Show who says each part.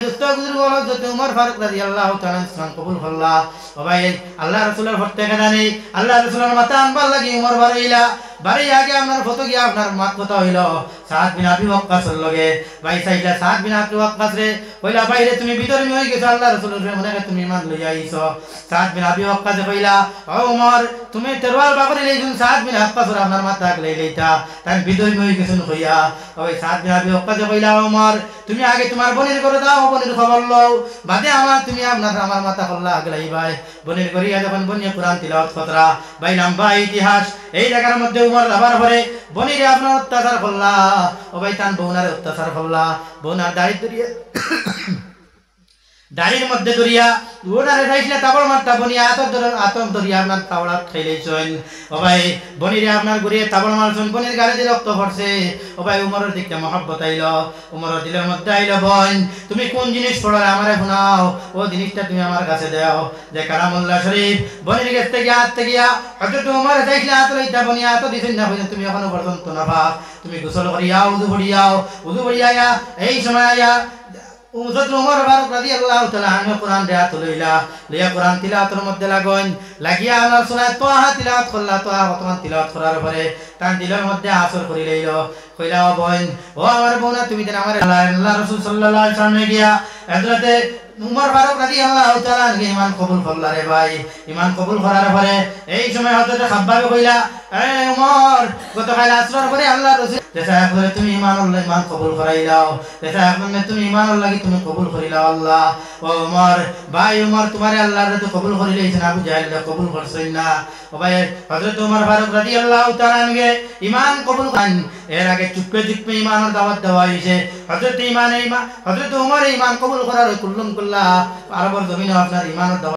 Speaker 1: দুস্থ বুজুর্গ হলো যত উমর ফারুক রাদিয়াল্লাহু তাআলা ইসলাম কবুল করলা। ও ভাই আল্লাহ রাসূলের প্রত্যেকে জানি আল্লাহ রাসূলের মাথা আনবার লাগি উমর বাড়াইলা বাড়ি আগে আপনার ফটো গিয়া আপনার মাত কথা হইল সাদ বিন আবি ওয়াক্কাসের লগে। ভাই চাইলা সাদ বিন আবি ওয়াক্কাস রে কইলা বাইরে তুমি বিধর্মী হয়ে গেছো আল্লাহ রাসূলের মনে করে তুমি ইমান লইয়া আইছো। সাদ বিন আবি ওয়াক্কাস কইলা ও উমর তুমি তরওয়াল বাগরে লইছুন সাদ বিন ওয়াক্কাস আপনার মাথা লই লইতা তাই বিধর্মী হয়ে গেছুন কইয়া। ওই সাদ বিন আবি ওয়াক্কাস কইলা উমর তুমি আগে তোমার বোনের করে দাও বোনের খবর লও বাদে আমার তুমি আপনার আমার মাথা কল্লা আগলাই ভাই বোনের করিয়া যখন বনিয়া কোরআন তিলাওয়াত কতরা ভাই লম্বা ইতিহাস এই জায়গার মধ্যে উমর আবার পরে বনিরে আপনার অত্যাচার করলা। ও ভাই তান বোনারে অত্যাচার করলা বোনার দাড়ি দরিয়া দাড়ির মধ্যে দরিয়া ওনারে যাইছিলা তাবর মারতা বনি আতম দরিয়া আপনার তাওড়া খাইলেছেন। ও ভাই বনিরে আপনার ঘুরিয়ে তাবর মারছেন বনির গালে দিয়ে রক্ত পড়ছে। ও ভাই উমরের দিকে মহব্বত আইলো উমরের দিলের মধ্যে আইলো বোন তুমি কোন জিনিস পড়ালে আমারে শোনাও ও জিনিসটা তুমি আমার কাছে দাও যে কালামুল্লাহ শরীফ বনির কাছে গিয়া হাতে গিয়া হযরত উমর যাইছিলা হাত লইতা বনি হাত দিছেন না তুমি এখনো পর্যন্ত না বা তুমি গোসল করিয়াও উযু করিয়া এই সময় আয়া হযরত উমর ফারুক রাদিয়াল্লাহু তাআলা আনহু কোরআন দেয়া তুলাইলা লইয়া কোরআন তিলাওয়াতের মধ্যে লাগন লাগিয়া আল্লাহ সুরা তোহা তিলাওয়াত করলা তোহা বর্তমান তিলাওয়াত করার পরে তার দিলের মধ্যে আসর করি লইল কইলা ও বোন ও আমার বোন তুমি দেন আমার আল্লাহ রাসূল সাল্লাল্লাহু আলাইহি ওয়াসাল্লাম গিয়া হযরত উমর ফারুক রাদিয়াল্লাহু তাআলা ঈমান কবুল করলা রে ভাই। ঈমান কবুল করার পরে এই সময় হযরত খাব্বাব কইলা এ উমর গতকাল আসরের পরে আল্লাহ রাসূল যেটা করে তুমি ঈমান কবুল করাইলাও যেটা এখন তুমি ঈমান লাগি তুমি কবুল করিলাও আল্লাহ। ও উমর ভাই উমর তোমারে আল্লাহর তো কবুল করিলেছেন আবু জাহেল কবুল করছেন না। ও ভাই হযরত উমর ফারুক রাদিয়াল্লাহু তাআলা কে ঈমান কবুল করেন এর আগে চুপকে চুপকে ঈমানের দাওয়াত দেওয়া হইছে। হযরত উমর ঈমান কবুল করার কুল্লুম কুল্লাহ আরবের জমিনে আপনার ঈমানের দাওয়াত